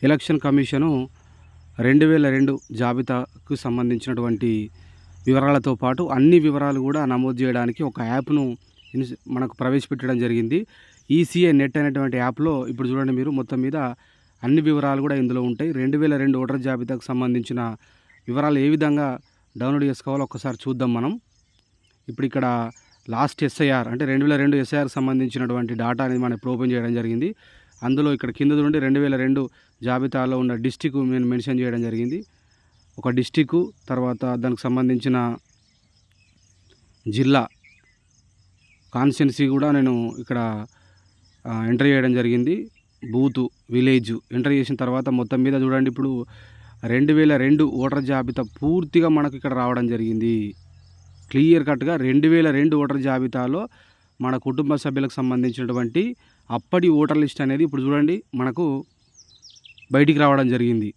Election commission 2002 జాబితాకు సంబంధించినటువంటి వివరాలతో పాటు అన్ని వివరాలు కూడా నమోదు చేయడానికి ఒక యాప్ను మనకు ప్రవేశపెట్టడం జరిగింది. ఈసీఐ నెట్ అనేటువంటి యాప్లో ఇప్పుడు చూడండి, మీరు మొత్తం మీద అన్ని వివరాలు కూడా ఇందులో ఉంటాయి. 2002 ఓటర్ జాబితాకు సంబంధించిన వివరాలు ఏ విధంగా డౌన్లోడ్ చేసుకోవాలో ఒక్కసారి చూద్దాం మనం. ఇప్పుడు ఇక్కడ లాస్ట్ ఎస్ఐఆర్ అంటే 2002 ఎస్ఐఆర్కి సంబంధించినటువంటి డాటా అనేది మనం ఇప్పుడు ఓపెన్ చేయడం జరిగింది. అందులో ఇక్కడ కింద నుండి 2002 జాబితాలో ఉన్న డిస్టిక్ నేను మెన్షన్ చేయడం జరిగింది. ఒక డిస్టిక్, తర్వాత దానికి సంబంధించిన జిల్లా, కాన్స్టిట్యున్సీ కూడా నేను ఇక్కడ ఎంటర్ చేయడం జరిగింది. బూతు, విలేజ్ ఎంటర్ చేసిన తర్వాత మొత్తం మీద చూడండి, ఇప్పుడు 2002 ఓటర్ జాబితా పూర్తిగా మనకు ఇక్కడ రావడం జరిగింది. క్లియర్ కట్గా 2002 ఓటర్ జాబితాలో మన కుటుంబ సభ్యులకు సంబంధించినటువంటి అప్పటి ఓటర్ లిస్ట్ అనేది ఇప్పుడు చూడండి మనకు బయటికి రావడం జరిగింది.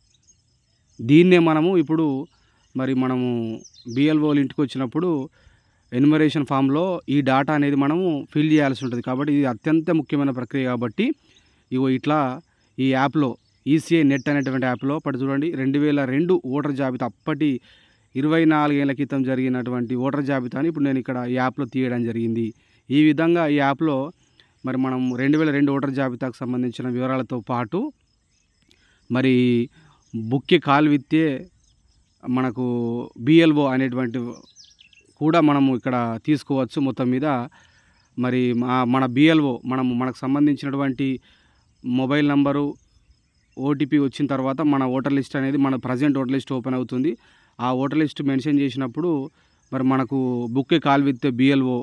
దీన్నే మనము ఇప్పుడు మనము బిఎల్ఓలు ఇంటికి వచ్చినప్పుడు ఎన్యుమరేషన్ ఫామ్లో ఈ డాటా అనేది మనము ఫిల్ చేయాల్సి ఉంటుంది. కాబట్టి ఇది అత్యంత ముఖ్యమైన ప్రక్రియ. కాబట్టి ఇట్లా ఈ యాప్లో ఈసీఐ నెట్ అనేటువంటి యాప్లో చూడండి 2002 ఓటర్ జాబితా, అప్పటి 24 ఏళ్ల క్రితం జరిగినటువంటి ఓటర్ జాబితాని ఇప్పుడు నేను ఇక్కడ ఈ యాప్లో తీయడం జరిగింది. ఈ విధంగా ఈ యాప్లో మనం 2002 ఓటర్ జాబితాకు సంబంధించిన వివరాలతో పాటు బుక్కి కాల్విత్తే మనకు బిఎల్ఓ అనేటువంటి కూడా మనము ఇక్కడ తీసుకోవచ్చు. మొత్తం మీద మన బిఎల్ఓ మనకు సంబంధించినటువంటి మొబైల్ నంబరు, ఓటీపీ వచ్చిన తర్వాత మన ఓటర్ లిస్ట్ అనేది మన ప్రజెంట్ ఓటర్ లిస్ట్ ఓపెన్ అవుతుంది. ఆ ఓటర్ లిస్ట్ మెన్షన్ చేసినప్పుడు మనకు బుక్కి కాల్విత్తే బిఎల్ఓ,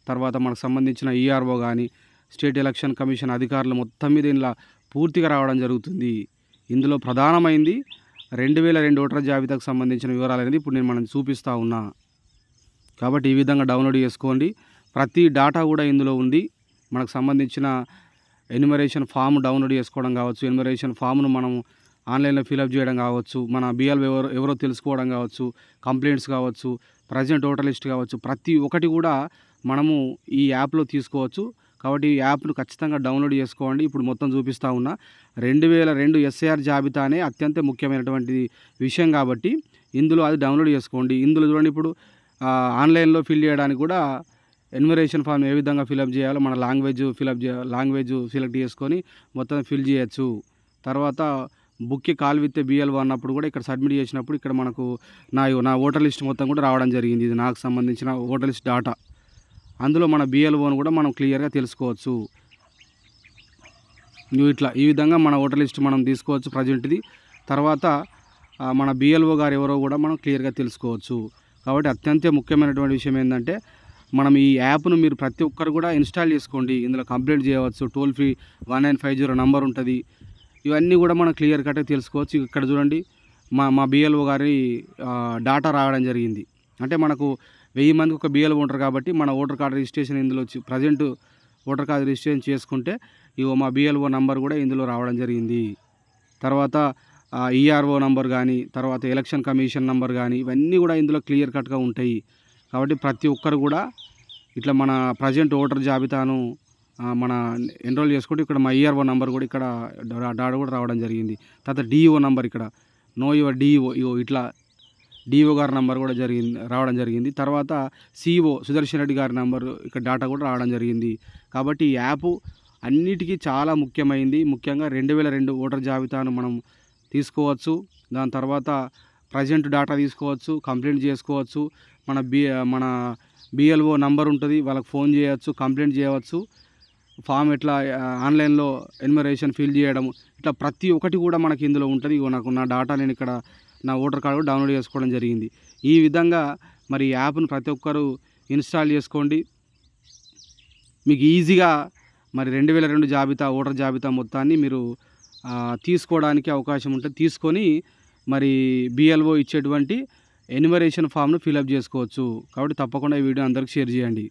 తర్వాత మనకు సంబంధించిన ఈఆర్ఓ కానీ స్టేట్ ఎలక్షన్ కమిషన్ అధికారులు మొత్తం మీద ఇలా పూర్తిగా రావడం జరుగుతుంది. ఇందులో ప్రధానమైంది 2002 ఓటర్ జాబితాకు సంబంధించిన వివరాలు అనేది ఇప్పుడు నేను చూపిస్తూ ఉన్నా. కాబట్టి ఈ విధంగా డౌన్లోడ్ చేసుకోండి. ప్రతి డాటా కూడా ఇందులో ఉంది. మనకు సంబంధించిన ఎన్యుమరేషన్ ఫామ్ డౌన్లోడ్ చేసుకోవడం కావచ్చు, ఎన్యుమరేషన్ ఫామ్ను మనం ఆన్లైన్లో ఫిలప్ చేయడం కావచ్చు, మన బిఎల్ఓ ఎవరో తెలుసుకోవడం కావచ్చు, కంప్లైంట్స్ కావచ్చు, ప్రజెంట్ ఓటర్ లిస్ట్ కావచ్చు, ప్రతి ఒక్కటి కూడా మనము ఈ యాప్లో తీసుకోవచ్చు. కాబట్టి ఈ యాప్ను ఖచ్చితంగా డౌన్లోడ్ చేసుకోండి. ఇప్పుడు మొత్తం చూపిస్తూ ఉన్నా 2002 ఎస్ఐఆర్ జాబితానే అత్యంత ముఖ్యమైనటువంటి విషయం కాబట్టి ఇందులో అది డౌన్లోడ్ చేసుకోండి. ఇందులో చూడండి, ఇప్పుడు ఆన్లైన్లో ఫిల్ చేయడానికి కూడా ఎన్యుమరేషన్ ఫామ్ ఏ విధంగా ఫిలప్ చేయాలో మన లాంగ్వేజ్ సెలెక్ట్ చేసుకొని మొత్తం ఫిల్ చేయొచ్చు. తర్వాత బుక్కి కాల్విత్తే బిఎల్ఓ అన్నప్పుడు కూడా ఇక్కడ సబ్మిట్ చేసినప్పుడు ఇక్కడ మనకు నా ఓటర్ లిస్ట్ మొత్తం కూడా రావడం జరిగింది. ఇది నాకు సంబంధించిన ఓటర్ లిస్ట్ డాటా. అందులో మన బిఎల్ఓను కూడా మనం క్లియర్గా తెలుసుకోవచ్చు. ఈ విధంగా మన ఓటర్ లిస్ట్ మనం తీసుకోవచ్చు ప్రజెంట్ది. తర్వాత మన బిఎల్ఓ గారు ఎవరో కూడా మనం క్లియర్గా తెలుసుకోవచ్చు. కాబట్టి అత్యంత ముఖ్యమైనటువంటి విషయం ఏంటంటే ఈ యాప్ను మీరు ప్రతి ఒక్కరు కూడా ఇన్స్టాల్ చేసుకోండి. ఇందులో కంప్లైంట్ చేయవచ్చు, టోల్ ఫ్రీ 1950 నంబర్ ఉంటుంది. ఇవన్నీ కూడా మనం క్లియర్ కట్గా తెలుసుకోవచ్చు. ఇక్కడ చూడండి, మా బిఎల్ఓ గారి డాటా రావడం జరిగింది. అంటే మనకు 1000 మందికి ఒక బిఎల్ఓ ఉంటారు కాబట్టి మన ఓటర్ కార్డు రిజిస్ట్రేషన్ ఇందులో ప్రజెంట్ ఓటర్ కార్డు రిజిస్ట్రేషన్ చేసుకుంటే మా బిఎల్ఓ నంబర్ కూడా ఇందులో రావడం జరిగింది. తర్వాత ఈఆర్ఓ నంబర్ కానీ, తర్వాత ఎలక్షన్ కమిషన్ నంబర్ కానీ, ఇవన్నీ కూడా ఇందులో క్లియర్ కట్గా ఉంటాయి. కాబట్టి ప్రతి ఒక్కరు కూడా ఇట్లా మన ప్రజెంట్ ఓటర్ జాబితాను మన ఎన్రోల్ చేసుకుంటే ఇక్కడ మా ఈఆర్ఓ నంబర్ కూడా ఇక్కడ డాటా కూడా రావడం జరిగింది. తర్వాత డిఈఓ నంబర్, ఇక్కడ నో యువర్ డిఈఓ, ఇట్లా డిఓ గారి నంబర్ కూడా రావడం జరిగింది. తర్వాత సిఓ సుదర్శన్ రెడ్డి గారి నంబర్ ఇక్కడ డాటా కూడా రావడం జరిగింది. కాబట్టి ఈ యాప్ అన్నిటికీ చాలా ముఖ్యమైంది. ముఖ్యంగా 2002 ఓటర్ జాబితాను మనం తీసుకోవచ్చు. దాని తర్వాత ప్రజెంట్ డాటా తీసుకోవచ్చు, కంప్లైంట్ చేసుకోవచ్చు. మన బిఎల్ఓ నంబర్ ఉంటుంది, వాళ్ళకి ఫోన్ చేయవచ్చు, కంప్లైంట్ చేయవచ్చు. ఫామ్ ఎట్లా ఆన్లైన్లో ఎన్యుమరేషన్ ఫిల్ చేయడం, ఇట్లా ప్రతి ఒక్కటి కూడా మనకి ఇందులో ఉంటుంది. నా డాటా నేను ఇక్కడ నా ఓటర్ కార్డు డౌన్లోడ్ చేసుకోవడం జరిగింది. ఈ విధంగా ఈ యాప్ను ప్రతి ఒక్కరు ఇన్స్టాల్ చేసుకోండి. మీకు ఈజీగా 2002 ఓటర్ జాబితా మొత్తాన్ని మీరు తీసుకోవడానికి అవకాశం ఉంటుంది. తీసుకొని బిఎల్ఓ ఇచ్చేటువంటి ఎన్యుమరేషన్ ఫామ్ను ఫిలప్ చేసుకోవచ్చు. కాబట్టి తప్పకుండా ఈ వీడియో అందరికీ షేర్ చేయండి.